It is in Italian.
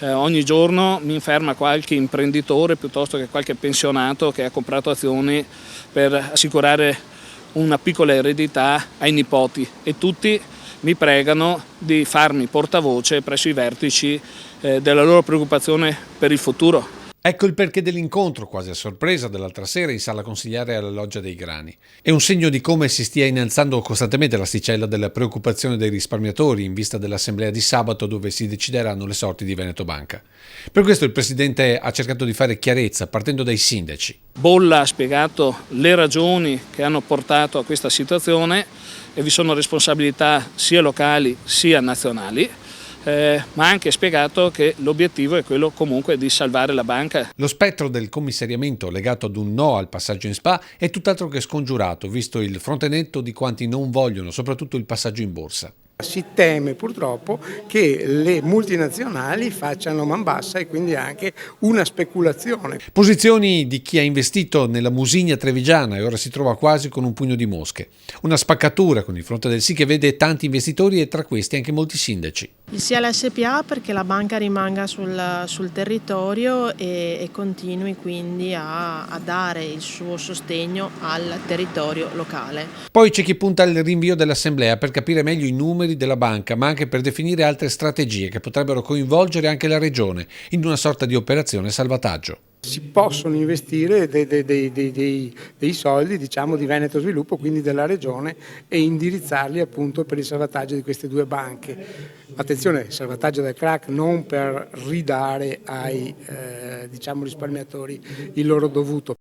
Ogni giorno mi inferma qualche imprenditore piuttosto che qualche pensionato che ha comprato azioni per assicurare una piccola eredità ai nipoti e tutti mi pregano di farmi portavoce presso i vertici della loro preoccupazione per il futuro. Ecco il perché dell'incontro, quasi a sorpresa, dell'altra sera in sala consigliare alla Loggia dei Grani. È un segno di come si stia innalzando costantemente l'asticella della preoccupazione dei risparmiatori in vista dell'assemblea di sabato dove si decideranno le sorti di Veneto Banca. Per questo il Presidente ha cercato di fare chiarezza partendo dai sindaci. Bolla ha spiegato le ragioni che hanno portato a questa situazione e vi sono responsabilità sia locali sia nazionali. Ma ha anche spiegato che l'obiettivo è quello comunque di salvare la banca. Lo spettro del commissariamento legato ad un no al passaggio in SPA è tutt'altro che scongiurato, visto il fronte netto di quanti non vogliono, soprattutto il passaggio in borsa. Si teme purtroppo che le multinazionali facciano man bassa e quindi anche una speculazione. Posizioni di chi ha investito nella Musigna trevigiana e ora si trova quasi con un pugno di mosche. Una spaccatura con il fronte del sì che vede tanti investitori e tra questi anche molti sindaci. Il sì all'SPA perché la banca rimanga sul territorio e continui quindi a dare il suo sostegno al territorio locale. Poi c'è chi punta al rinvio dell'assemblea per capire meglio i numeri della banca, ma anche per definire altre strategie che potrebbero coinvolgere anche la regione in una sorta di operazione salvataggio. Si possono investire dei soldi, diciamo, di Veneto Sviluppo, quindi della regione, e indirizzarli appunto per il salvataggio di queste due banche. Attenzione, salvataggio dal crack non per ridare ai risparmiatori il loro dovuto.